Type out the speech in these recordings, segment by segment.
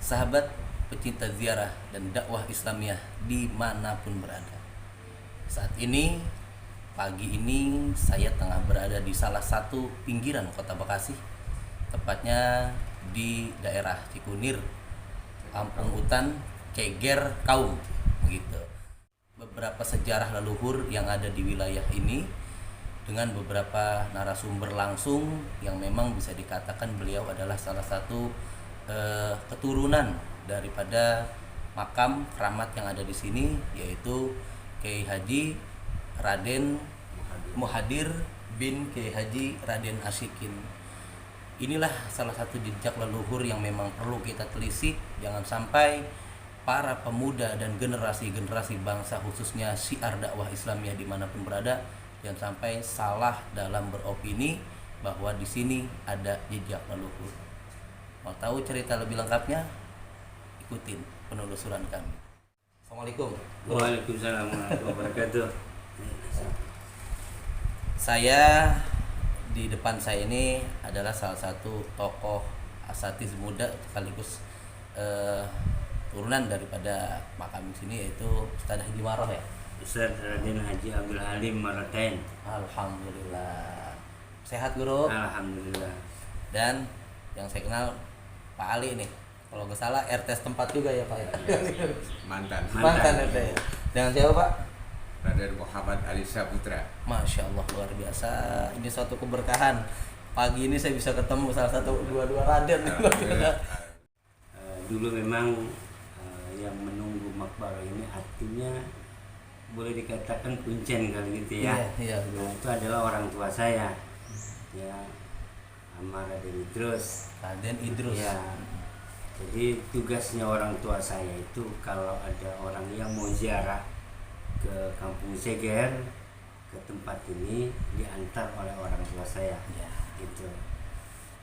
Sahabat pecinta ziarah dan dakwah Islamiyah dimanapun berada. Saat ini, pagi ini saya tengah berada di salah satu pinggiran kota Bekasi, tepatnya di daerah Cikunir, Kampung Hutan, Ceger, Kaum, begitu. Beberapa sejarah leluhur yang ada di wilayah ini dengan beberapa narasumber langsung yang memang bisa dikatakan beliau adalah salah satu keturunan daripada makam keramat yang ada di sini, yaitu Kiai Haji Raden Muhadir bin Kiai Haji Raden Asyikin. Inilah salah satu jejak leluhur yang memang perlu kita telisik. Jangan sampai para pemuda dan generasi-generasi bangsa, khususnya syiar dakwah Islamiyah dimanapun berada, jangan sampai salah dalam beropini bahwa di sini ada jejak leluhur. Mau tahu cerita lebih lengkapnya? Ikutin penelusuran kami. Assalamualaikum. Waalaikumsalam warahmatullahi wabarakatuh. Saya di depan saya ini adalah salah satu tokoh asatiz muda sekaligus turunan daripada makam sini, yaitu Ustaz Haji Maroh ya. Ustaz Raden Haji Abdul Halim Maratain. Alhamdulillah. Sehat Guru? Alhamdulillah. Dan yang saya kenal Pak Ali nih. Kalau nggak salah RT setempat juga ya Pak ya. Mantan RT ya. Dengan siapa Pak? Raden Muhammad Ali Saputra. Masya Allah, luar biasa. Ini suatu keberkahan. Pagi ini saya bisa ketemu salah satu dua Raden. Dulu memang yang menunggu makbarah ini artinya boleh dikatakan kuncen kali gitu ya. Iya. Nah, itu adalah orang tua saya. Ya, sama Raden Idrus. Raden Idrus. Ya. Jadi tugasnya orang tua saya itu kalau ada orang yang mau ziarah ke Kampung Ceger, ke tempat ini, diantar oleh orang tua saya. Ya. Gitu.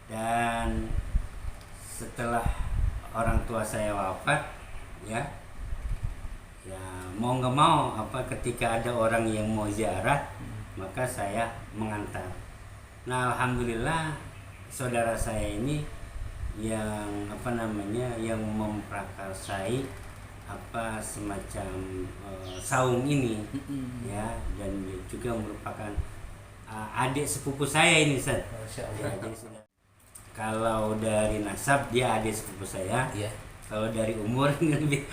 Dan setelah orang tua saya wafat, ya mau nggak mau ketika ada orang yang mau ziarah, maka saya mengantar. Nah, alhamdulillah saudara saya ini yang yang memprakarsai semacam saung ini, ya, dan juga merupakan adik sepupu saya ini, Ustaz. Masya Allah. Ya, kalau dari nasab dia adik sepupu saya. Iya. Kalau dari umur lebih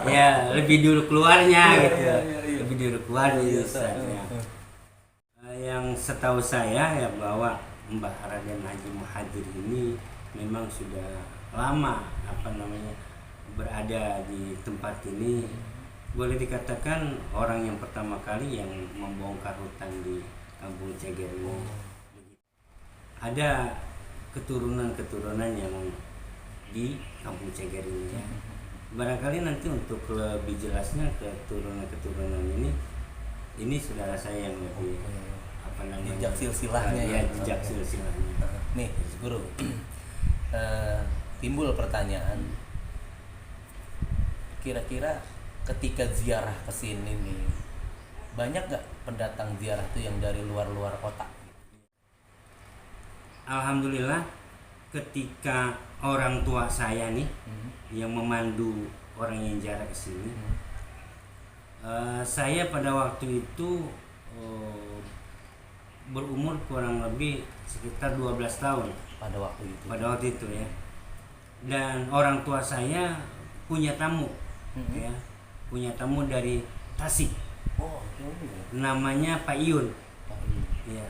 ya lebih dulu keluarnya gitu. Lebih dulu keluarnya. Yang setahu saya ya bahwa Mbah Raden Haji Muhadir ini memang sudah lama berada di tempat ini. Boleh dikatakan orang yang pertama kali yang membongkar hutan di Kampung Ceger ini. Ada keturunan-keturunan yang di Kampung Ceger ini ya. Barangkali nanti untuk lebih jelasnya keturunan-keturunan ini saudara saya yang lebih jejak silsilahnya ya, jejak silsilahnya. Nih Guru, timbul pertanyaan, kira-kira ketika ziarah ke sini nih, banyak gak pendatang ziarah tuh yang dari luar kota? Alhamdulillah, ketika orang tua saya nih yang memandu orang yang ziarah ke sini, saya pada waktu itu berumur kurang lebih sekitar 12 tahun Pada waktu itu ya. Dan orang tua saya punya tamu, ya, punya tamu dari Tasik. Oh, iya. Namanya Pak Iyun. Pak Iyun. Ya,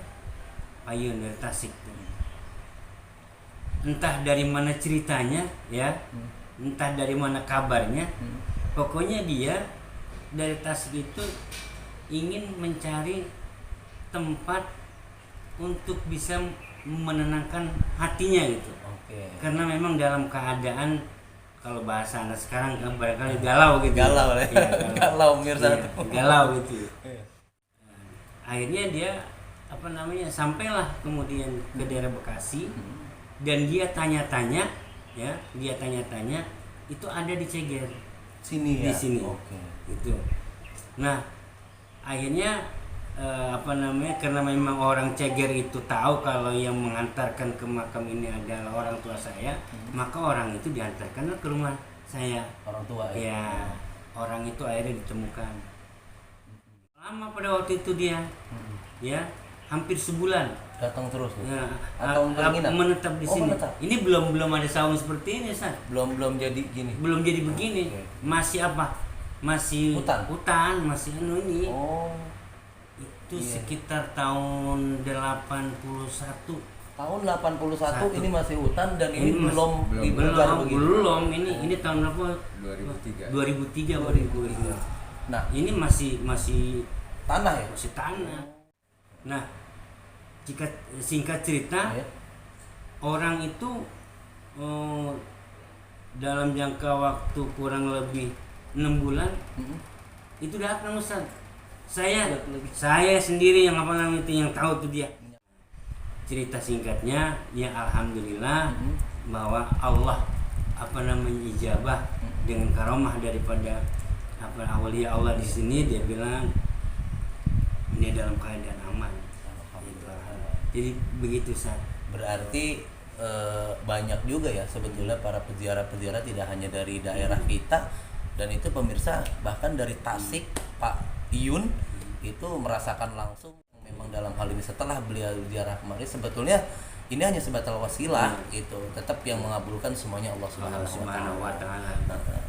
Pak Iyun dari Tasik. Entah dari mana ceritanya, ya, entah dari mana kabarnya, pokoknya dia dari Tasik itu ingin mencari tempat untuk bisa menenangkan hatinya gitu. Oke. Karena memang dalam keadaan, kalau bahasa anak sekarang kan barangkali galau gitu. Galau ya. Galau Mirza. Iya, galau gitu. Akhirnya dia sampailah kemudian ke daerah Bekasi, dan dia tanya-tanya itu ada di Ceger. Sini ya. Di sini. Oke. Gitu. Nah, akhirnya apa namanya, karena memang orang Ceger itu tahu kalau yang mengantarkan ke makam ini adalah orang tua saya, maka orang itu diantarkan ke rumah saya. Orang tua Ya, orang itu akhirnya ditemukan. Lama pada waktu itu dia, ya, hampir sebulan. Datang terus tuh. Ya, Atau menginap? menetap di Oh, sini. menetap. Ini belum ada saung seperti ini, San. Belum jadi gini. Belum jadi begini. Oke. Masih apa? Masih Hutan? masih ini. Oh, Itu iya. sekitar tahun 81. tahun 81 Satu. ini masih hutan dan ini Ini belum belum. dibongkar begitu. Belum. Ini tahun berapa? 2003. 2003 2003. Nah, Ini masih tanah ya? tanah. Nah, jika singkat cerita, Ya. orang itu dalam jangka waktu kurang lebih 6 bulan Mm-mm. itu datang, Ustaz. Saya sendiri yang apa namanya itu yang tahu tuh dia. Cerita singkatnya, ya alhamdulillah bahwa Allah apa namanya ijabah dengan karomah daripada apa awliya Allah di sini. Dia bilang ini dalam keadaan aman. Jadi begitu, Ustaz. Berarti banyak juga ya sebetulnya para peziarah-peziarah, tidak hanya dari daerah kita, dan itu pemirsa bahkan dari Tasik, Pak Iyun itu merasakan langsung. Memang dalam hal ini setelah beliau ziarah kemarin, sebetulnya ini hanya sebatas wasilah gitu. Tetap yang mengabulkan semuanya Allah Subhanahu wa taala.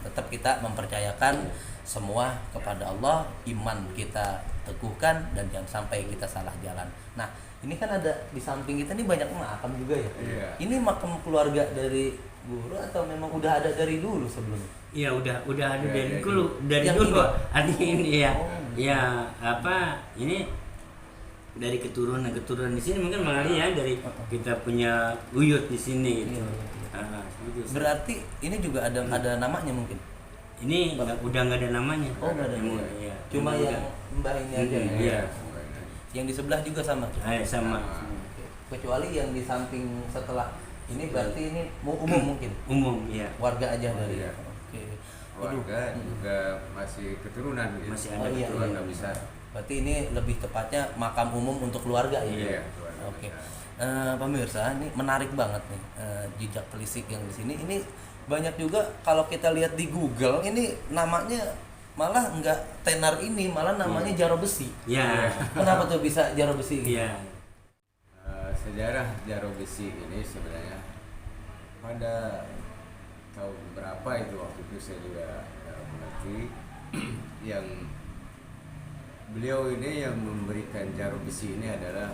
Tetap kita mempercayakan semua kepada Allah, iman kita teguhkan dan jangan sampai kita salah jalan. Nah, ini kan ada di samping kita ini banyak makam juga ya. Iya. Ini makam keluarga dari guru atau memang udah ada dari dulu sebelumnya? Iya, udah ada Ya, dari ya, dulu, dari yang dulu. ini? Artinya ini ya. Oh. Ya, apa ini dari keturunan di sini mungkin mengalir ya dari kita punya buyut di sini gitu. Iya. Gitu. Berarti ini juga ada namanya mungkin. Ini udah nggak ada namanya. Oh, nggak ada Yang namanya. iya. Cuma yang Mbah ini aja. Hmm, ya? iya. Yang di sebelah juga sama. Sama. Oke. Kecuali yang di samping setelah ini berarti ini umum mungkin. Umum ya. Warga aja dari. Iya. Oke. Waduh. Warga juga masih keturunan gitu. Masih Oh, ada iya, keluarga iya. besar. Berarti ini lebih tepatnya makam umum untuk keluarga ya. Iya, keluarga Oke. besar. Pemirsa, ini menarik banget nih jejak telisik yang di sini. Ini banyak juga kalau kita lihat di Google ini namanya malah nggak tenar ini, malah namanya Jaro Besi. Ya. Kenapa tuh bisa Jaro Besi? Iya. Sejarah Jaro Besi ini sebenarnya pada tahun berapa itu, waktu itu saya juga mengerti yang beliau ini yang memberikan Jaro Besi ini adalah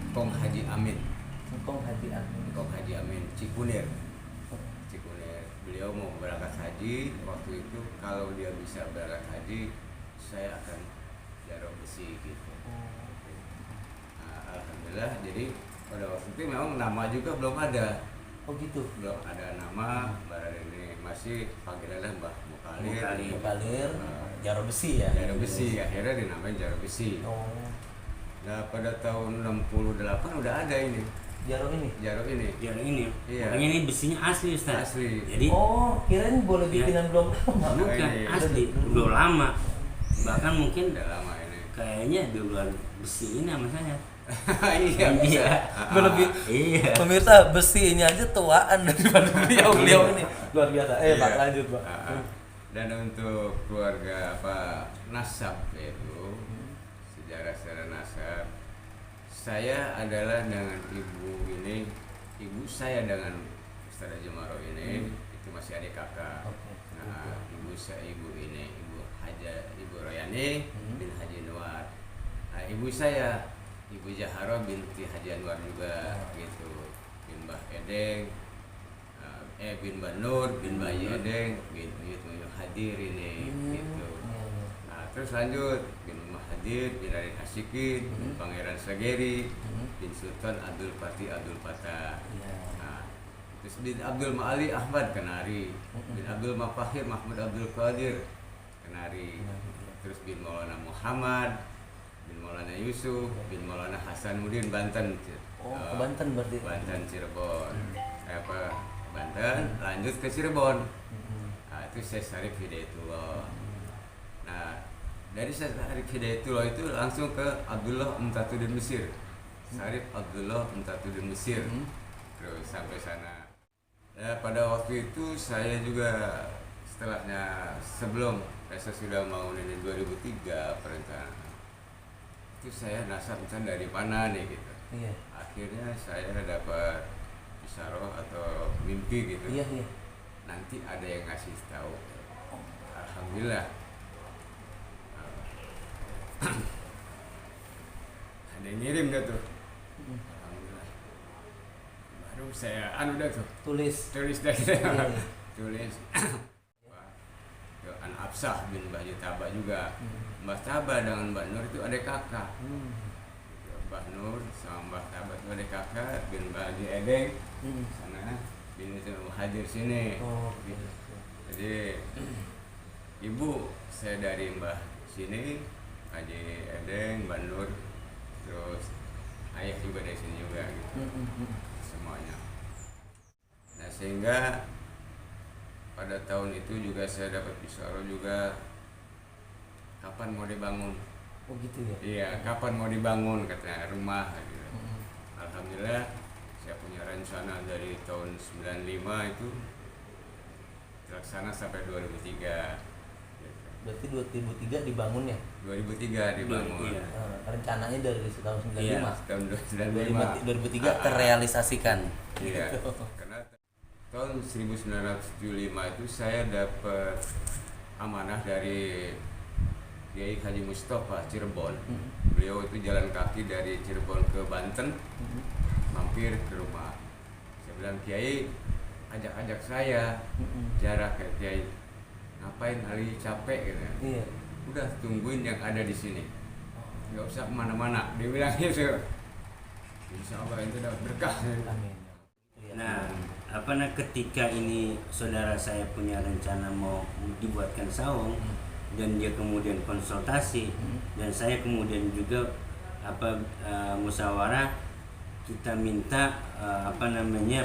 Kong Haji Amin. Kong Haji Amin. Kong Haji Amin Cikunir. Beliau mau berangkat haji, waktu itu kalau dia bisa berangkat haji, saya akan Jaro Besi gitu. Nah, alhamdulillah, jadi pada waktu itu memang nama juga belum ada. Oh gitu. Belum ada nama, baru ini masih panggilannya Mbah Mukalir. Mukalir, Jaro Besi ya. Jaro Besi, akhirnya dinamain Jaro Besi. Oh, Nah, pada tahun 68 udah ada ini, Jaro ini. Jaro ini. Yang ini. Iya. Makanya ini besinya asli, Ustaz. Asli. Jadi Oh, kirain boleh Iya. bikinan belum lama. bukan ini. asli, udah lama. Bahkan mungkin Udah lama ini. kayaknya duluan besi ini sama saya. Iya, bisa. Lebih Iya. pemirsa, besi ini aja tuaan daripada beliau ini. Luar biasa. Pak, Iya. lanjut, Pak. Dan untuk keluarga apa nasab itu, sejarah secara nasab, saya adalah dengan ibu saya dengan Ustaz Jumaro ini itu masih adik kakak. Oke. Nah, ibu ini Ibu Royani bin Haji Anwar. Nah, ibu saya Ibu Jahara binti Haji Anwar juga gitu. Bin Mbah Edeng, bin Mbah Nur, bin Mbah Edeng, bin Hadir ini gitu. Nah, terus lanjut bin Mahadir, bin Raden Hasikin, bin Pangeran Sageri, bin Sultan Abdul Fatih Abdul Fatah. Iya. Nah, terus bin Abdul Ma'ali Ahmad Kenari, bin Abdul Mafahir Mahmud Abdul Qadir Kenari, terus bin Maulana Muhammad, bin Maulana Yusuf, bin Maulana Hasanuddin Banten. Oh, ke Banten berarti. Banten Cirebon. Banten, lanjut ke Cirebon. Nah, itu saya Syarif Hidayatullah. Nah, dari Sarif Hidayatullah itu langsung ke Abdullah Mumtatuddin Mesir. Sarif Abdullah Mumtatuddin Mesir. Terus sampai sana. Ya, pada waktu itu saya juga setelahnya sebelum saya sudah mau ini 2003 perencanaan. Itu saya nasab misalnya dari mana nih gitu. Iya. Akhirnya saya dapat isyarah atau mimpi gitu. Iya, iya. Nanti ada yang ngasih tahu. Alhamdulillah. Ada yang ngirim dah tuh. Alhamdulillah. Baru saya dah tuh. Tulis. Dah gitu. Iya, iya. Tulis. An Absah bin Mbah Taba juga. Mbah Taba dengan Mbak Nur itu adik kakak. Mbah Nur sama Mbah Taba itu adik kakak bin Mbah Haji Edeng. Sana bin itu hadir sini. Oh, gitu. Jadi ibu saya dari Mbah sini, Haji Edeng, Mbak Nur, terus ayah juga dari sini juga gitu. Semuanya. Nah, sehingga pada tahun itu juga saya dapat isyarah juga kapan mau dibangun. Oh gitu ya. Iya, kapan mau dibangun katanya rumah gitu. Alhamdulillah saya punya rencana dari tahun 95 itu terlaksana sampai 2003. Berarti 2003 dibangun ya? 2003 dibangun. Iya. Rencananya dari tahun 95. Iya, tahun 95. 2003 terrealisasikan. Iya. Karena tahun 1975 itu saya dapat amanah dari Kiai Haji Mustafa Cirebon. Beliau itu jalan kaki dari Cirebon ke Banten, mampir ke rumah. Saya bilang, Kiai, ajak-ajak saya jarak ke Kiai. Ngapain Ali capek gitu. Iya. Udah tungguin yang ada di sini. Nggak usah kemana-mana. Dia bilang gitu. Insya Allah itu dapat berkah. Amin. Nah, ketika ini saudara saya punya rencana mau dibuatkan saung dan dia kemudian konsultasi dan saya kemudian juga musyawarah, kita minta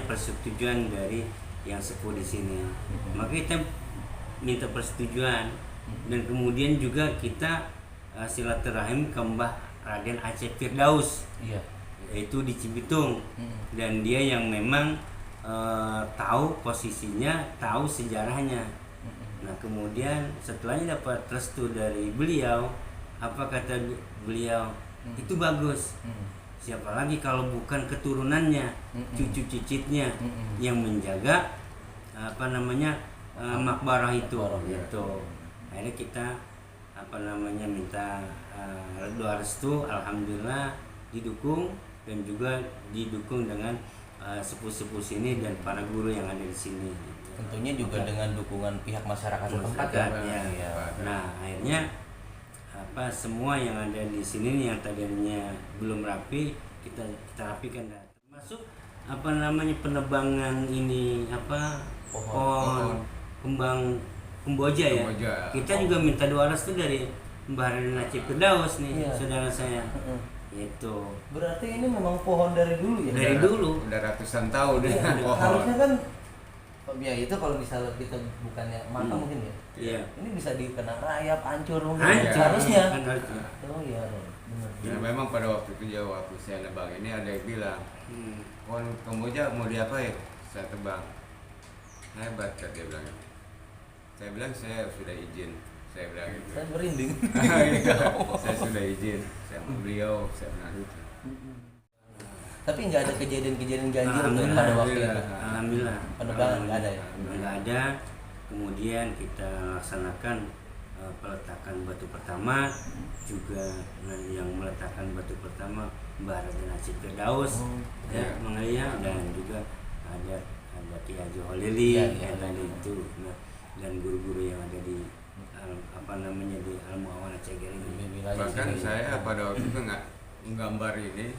persetujuan dari yang sepuh di sini. Maka kita minta persetujuan dan kemudian juga kita silaturahim ke Mbah Raden Aceh Firdaus. Iya. Yaitu di Cibitung. Dan dia yang memang tahu posisinya, tahu sejarahnya. Nah, kemudian setelahnya dapat restu dari beliau, apa kata beliau? Itu bagus. Siapa lagi kalau bukan keturunannya, cucu cicitnya yang menjaga makbarah itu. Gitu. Akhirnya kita minta doa restu, alhamdulillah didukung dan juga didukung dengan sepuh-sepuh sini dan para guru yang ada di sini. Tentunya juga dengan dukungan pihak masyarakat setempat Ya. Nah, akhirnya semua yang ada di sini nih yang tadinya belum rapi kita rapikan, termasuk penebangan ini pohon kembang kemboja ya. Kita juga minta doa restu dari Mbah Raden Aceh Firdaus nih, saudara saya. Itu berarti ini memang pohon dari dulu ya? Dari dulu. Udah ratusan tahun ya, pohon. Harusnya kan ya itu kalau misalnya kita bukannya mata mungkin ya. Iya. Ini bisa dikena rayap, hancur mungkin. Hancur. Harusnya. Kan Oh iya, benar. Ya memang pada waktu itu waktu saya nebang ini ada yang bilang, pohon kemboja mau diapain? Saya tebang. Hebat kan dia bilang. Saya bilang saya sudah izin. Saya bilang gitu. Saya merinding. Saya sudah izin sama beliau, saya bilang gitu. Tapi nggak ada kejadian-kejadian ganjil tuh pada waktu itu. Alhamdulillah. Penebangan nggak ada ya? Nggak ada. Kemudian kita laksanakan peletakan batu pertama, juga yang meletakkan batu pertama Mbah Raden Aceh Firdaus, mengalia, dan juga ada Ki Haji Holili dan itu, dan guru-guru yang ada di di Al-Mu'awana Ceger ini. Bahkan saya pada waktu itu nggak menggambar ini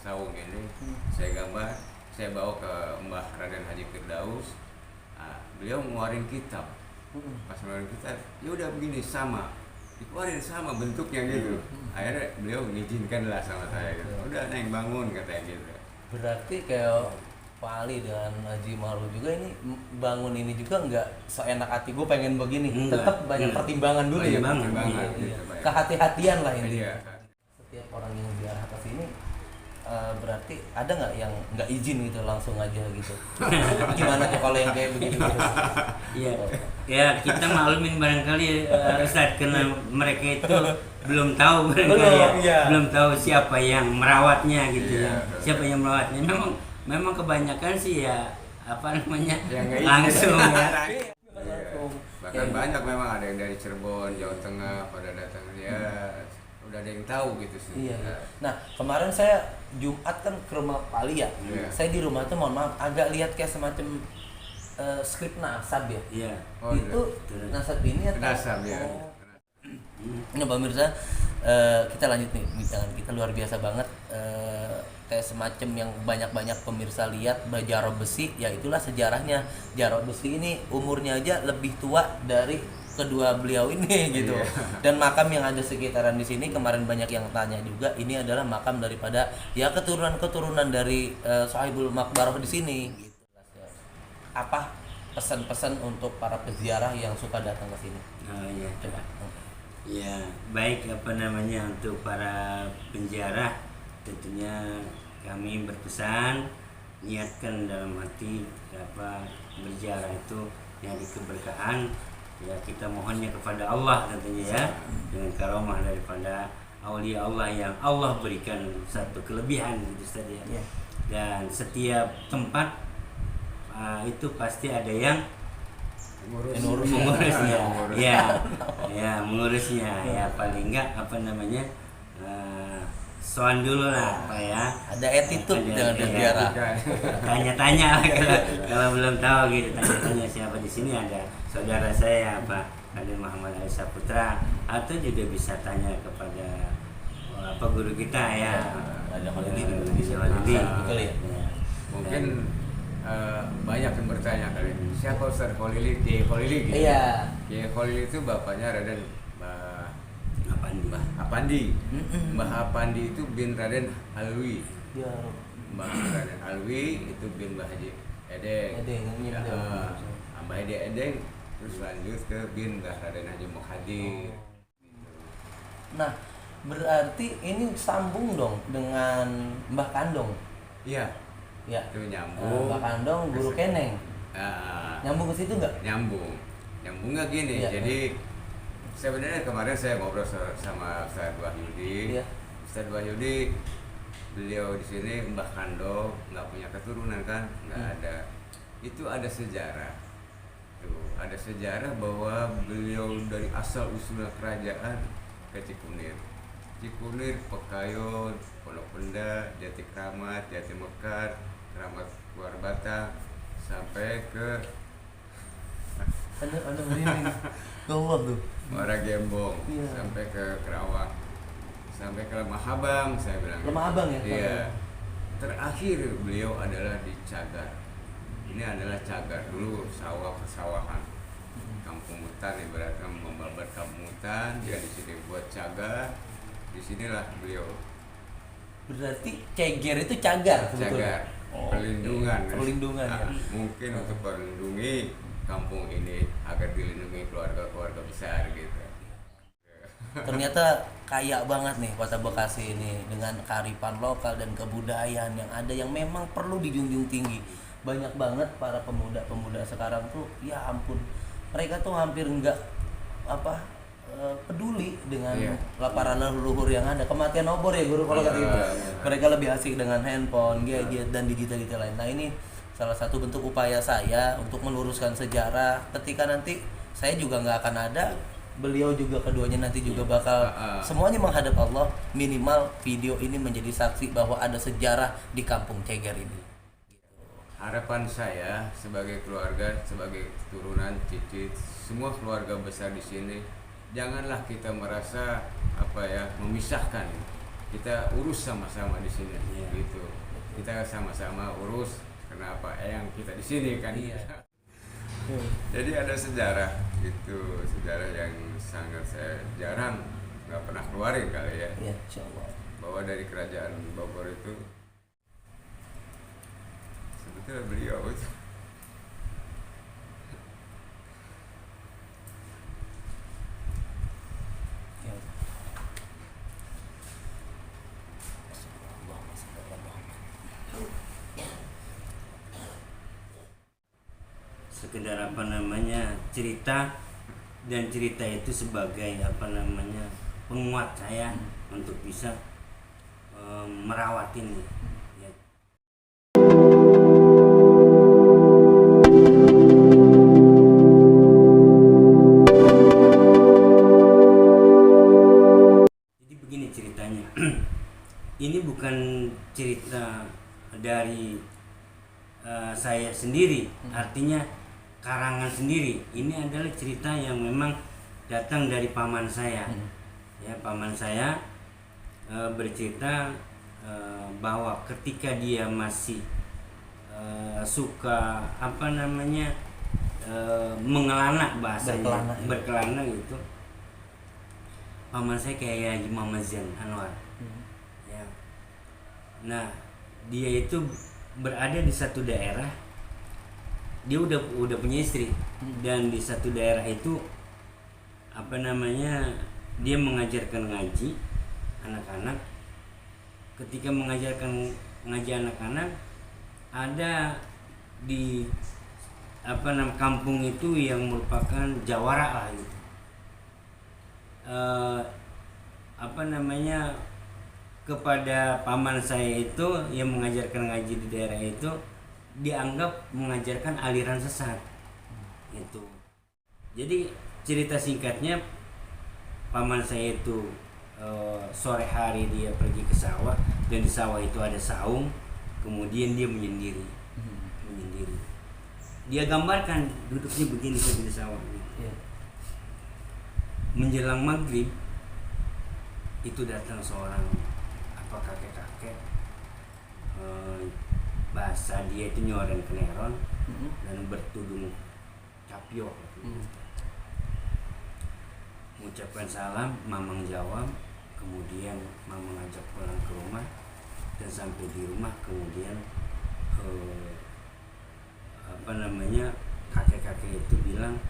saung ini, saya gambar, saya bawa ke Mbah Raden Haji Firdaus. Beliau ngeluarin kitab. Pas ngeluarin kitab, ya udah begini sama, dikeluarin sama bentuknya gitu. Akhirnya beliau mengizinkan lah sama saya gitu. Udah Neng bangun katanya gitu. Berarti kayak Pak Ali dengan Haji Malu juga ini bangun ini juga nggak seenak hati gue pengen begini, Enggak, tetap banyak pertimbangan dulu ya. Pertimbangan, Iya, gitu, iya. banyak. Kehati-hatian lah ini. Iya. Setiap orang yang ziarah ke sini berarti ada nggak yang nggak izin gitu langsung aja gitu? Gimana tuh kalau yang kayak begitu? Iya, ya kita maklumin barangkali Ustadz, karena mereka itu belum tahu barangkali Belum, iya. belum tahu siapa yang merawatnya gitu Iya, ya, betul. siapa yang merawatnya. Memang kebanyakan sih ya apa namanya Yang nggak izin. langsung ya. Langsung. Bahkan Ya. banyak memang ada yang dari Cirebon, Jawa Tengah pada datang ya udah ada yang tahu gitu sih. Iya. Nah kemarin saya Jumat kan ke rumah Pak Ali ya. Iya. Saya di rumah tuh mohon maaf agak lihat kayak semacam skrip nasab ya. Iya. Oh, Itu iya. nasab ini atau? Nasab ya. Oh. Ini pemirsa, kita lanjut nih bincangan kita luar biasa banget. Kayak semacam yang banyak-banyak pemirsa lihat Jaro Besi, ya itulah sejarahnya. Jaro Besi ini umurnya aja lebih tua dari kedua beliau ini gitu. Dan makam yang ada sekitaran di sini kemarin banyak yang tanya juga, ini adalah makam daripada ya keturunan-keturunan dari Sohibul Makbaroh di sini gitu. Apa pesan-pesan untuk para peziarah yang suka datang ke sini? Oh iya. Coba. Ya, baik apa namanya untuk para penziarah, tentunya kami berpesan niatkan dalam hati apa berziarah itu nyari keberkahan, ya kita mohonnya kepada Allah tentunya ya, dengan karomah daripada aulia Allah yang Allah berikan satu kelebihan gitu saja. Iya. Dan setiap tempat itu pasti ada yang mengurusnya, ya mengurusnya, ya paling enggak apa namanya soal dulu lah Pak ya. Ada attitude Ada- dengan iya. berziarah. Tanya-tanya lah kalau belum tahu gitu, tanya-tanya siapa di sini, ada saudara saya Pak Raden Muhammad Ali Saputra, atau juga bisa tanya kepada apa guru kita ya, Ada Khalidi. Bisa Khalidi. Betul ya? Mungkin banyak yang bertanya kali siapa Ustaz Khalili, Kiai Khalili gitu. Iya. Kiai Khalili itu bapaknya Raden Mbah Apandi. Mm-mm. Mbah Apandi itu bin Raden Alwi. Ya. Mbah Raden Alwi itu bin Mbah Haji Edeng. Edeng, iya, Ya, betul. Mbah Haji Edeng terus lanjut ke bin Mbah Raden Haji Muhadi. Nah, berarti ini sambung dong dengan Mbah Kandong. Iya, Ya. itu nyambung. Mbah Kandong guru Keneng. Ah, Nyambung ke situ nggak? nyambungnya gini. Iya. Jadi sebenarnya kemarin saya ngobrol sama Ustaz Wahyudi. Iya. Ustaz Wahyudi, beliau di sini Mbah Kandong nggak punya keturunan kan, nggak ada. Itu ada sejarah. Tuh, ada sejarah bahwa beliau dari asal usul kerajaan ke Cikunir. Cikunir, Pekayon, Pondok Penda, Jati Kramat, Jati Mekar, Kramat Luar Batang, sampai ke Ada ini. Allah tuh. Muara Gembong, Iya. sampai ke Kerawang, sampai ke Lemah Abang, saya bilang. Lemah Abang ya? Iya. Terakhir beliau adalah di Cagar. Ini adalah Cagar dulu, sawah persawahan. Kampung hutan, ibaratnya membabat kampung hutan, dia di sini buat Cagar. Disinilah beliau Berarti Ceger itu cagar sebetulnya. Cagar, Oh, perlindungan. oke. Perlindungan ya. Mungkin untuk melindungi kampung ini agar dilindungi keluarga-keluarga besar gitu. Ternyata kaya banget nih Kota Bekasi ini dengan kearifan lokal dan kebudayaan yang ada yang memang perlu dijunjung tinggi. Banyak banget para pemuda-pemuda sekarang tuh ya ampun, mereka tuh hampir nggak peduli dengan Iya. para leluhur yang ada. Kematian obor ya guru kalau kata Iya, gitu. iya. Mereka lebih asik dengan handphone, gadget dan digital lain. Nah ini salah satu bentuk upaya saya untuk meluruskan sejarah. Ketika nanti saya juga nggak akan ada, beliau juga keduanya nanti juga bakal semuanya menghadap Allah. Minimal video ini menjadi saksi bahwa ada sejarah di kampung Ceger ini. Harapan saya sebagai keluarga, sebagai keturunan cicit, semua keluarga besar di sini, janganlah kita merasa memisahkan. Kita urus sama-sama di sini, gitu. Kita sama-sama urus. Kenapa? Yang kita di sini kan. Iya. Jadi ada sejarah itu, sejarah yang sangat saya jarang nggak pernah keluarin kali ya. Ya, insyaallah. Bahwa dari kerajaan Bogor itu itu beliau itu. Ya. Sekedar apa namanya cerita, dan cerita itu sebagai apa namanya penguat saya untuk bisa merawat ini. Ya. Jadi begini ceritanya. Ini bukan cerita dari saya sendiri, artinya karangan sendiri. Ini adalah cerita yang memang datang dari paman saya. Ya, paman saya bercerita bahwa ketika dia masih suka apa namanya mengelana, bahasanya berkelana gitu. Paman saya kayak Haji Muhammad Zain Anwar. Ya. Nah, dia itu berada di satu daerah. Dia udah punya istri, dan di satu daerah itu apa namanya dia mengajarkan ngaji anak-anak. Ketika mengajarkan ngaji anak-anak, ada di apa namanya kampung itu yang merupakan jawara lah gitu. Apa namanya kepada paman saya itu yang mengajarkan ngaji di daerah itu dianggap mengajarkan aliran sesat itu. Jadi cerita singkatnya, paman saya itu sore hari dia pergi ke sawah, dan di sawah itu ada saung, kemudian dia menyendiri. Dia gambarkan duduknya begini di sawah. Menjelang maghrib itu datang seorang apa kakek-kakek, bahasa dia itu nyoren keneron dan bertudung capio. Mengucapkan salam, mamang jawab, kemudian mamang ajak pulang ke rumah, dan sampai di rumah kemudian apa namanya kakek-kakek itu bilang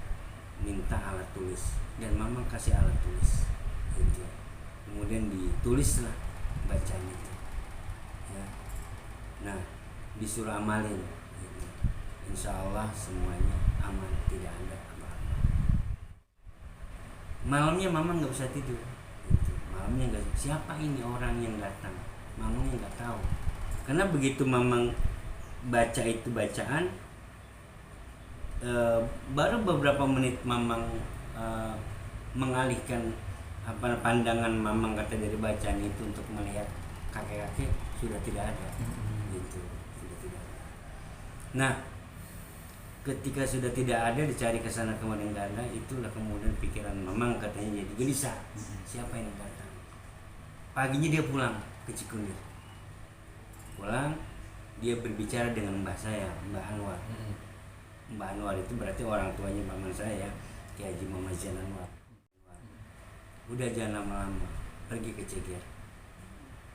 minta alat tulis, dan mamang kasih alat tulis gitu. Kemudian ditulislah bacaan itu ya. Nah, disuruh amalin gitu. Insya Allah semuanya aman, tidak ada apa-apa. Malamnya mamang nggak bisa tidur gitu. Malamnya nggak, siapa ini orang yang datang, mamangnya nggak tahu. Karena begitu mamang baca itu bacaan, baru beberapa menit mamang mengalihkan apa pandangan mamang kata dari bacaan itu untuk melihat kakek-kakek, sudah tidak ada gitu, sudah tidak ada. Nah, ketika sudah tidak ada, dicari ke sana kemari nggak ada, itulah kemudian pikiran mamang katanya jadi gelisah, siapa yang datang. Paginya dia pulang ke Cikunir, pulang dia berbicara dengan mbah saya, Mbah Anwar. Mbah Anwar itu berarti orang tuanya paman saya, Ki Haji Muhammad Zain Anwar. Udah jangan lama-lama, pergi ke Ceger,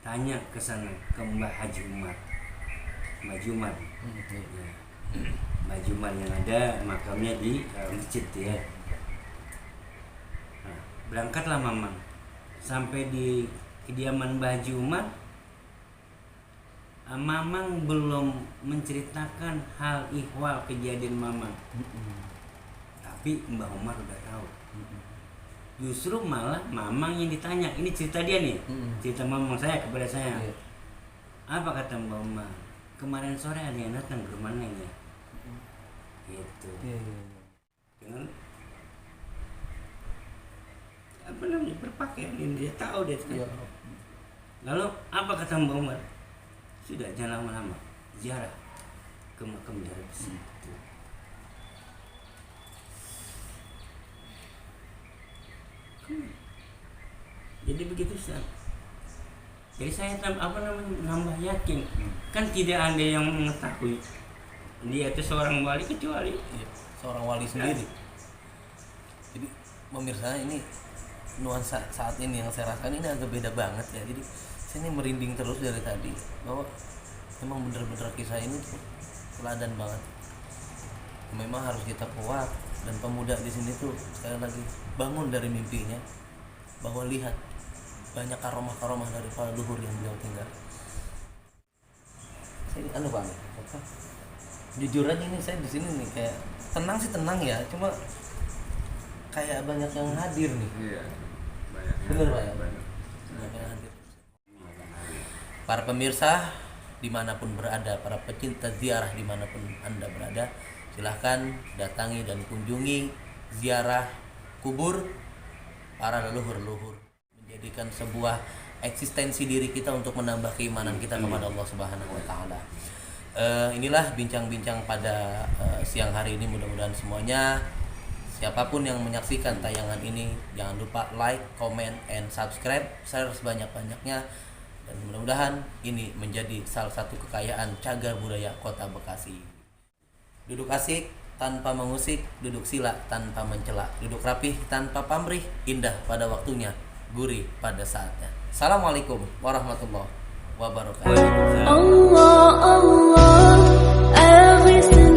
tanya ke sana ke Mbah Haji Umar, Mbah Jumar. Ya. Mbah Jumar yang ada makamnya di masjid ya. Nah, berangkatlah mamang sampai di kediaman Mbah Haji Umar. Mamang belum menceritakan hal ihwal kejadian mamang, tapi Mbah Umar udah tahu. Justru malah mamang yang ditanya, ini cerita dia nih, cerita mamang saya kepada saya. Apa kata Mbah Umar? Kemarin sore ada yang datang ke rumah Neng ya, gitu. Dengan apa namanya berpakaian ini, dia tahu dia. Lalu apa kata Mbah Umar? Sudah jangan lama-lama, ziarah ke makam ziarah di situ. Jadi begitu Ustaz. Jadi saya nambah yakin, kan tidak ada yang mengetahui dia itu seorang wali kecuali seorang wali sendiri. Jadi pemirsa, ini nuansa saat ini yang saya rasakan ini agak beda banget ya. Jadi saya ini merinding terus dari tadi, bahwa memang benar-benar kisah ini tuh teladan banget. Memang harus kita kuat, dan pemuda di sini tuh sekali lagi bangun dari mimpinya, bahwa lihat banyak karomah-karomah dari para luhur yang beliau tinggal. Saya Pak, jujur aja nih, saya di sini nih kayak tenang sih tenang ya, cuma kayak banyak yang hadir nih. Iya. Banyak. Bener Pak ya? Banyak yang hadir. Para pemirsa dimanapun berada, para pecinta ziarah dimanapun Anda berada, silahkan datangi dan kunjungi ziarah kubur para leluhur-leluhur, menjadikan sebuah eksistensi diri kita untuk menambah keimanan kita kepada Allah Subhanahu wa taala. Inilah bincang-bincang pada siang hari ini. Mudah-mudahan semuanya, siapapun yang menyaksikan tayangan ini, jangan lupa like, comment, and subscribe, share sebanyak-banyaknya. Dan mudah-mudahan ini menjadi salah satu kekayaan cagar budaya Kota Bekasi. Duduk asik tanpa mengusik, duduk sila tanpa mencela, duduk rapih tanpa pamrih, indah pada waktunya, gurih pada saatnya. Assalamualaikum warahmatullahi wabarakatuh. Allah, Allah, everything.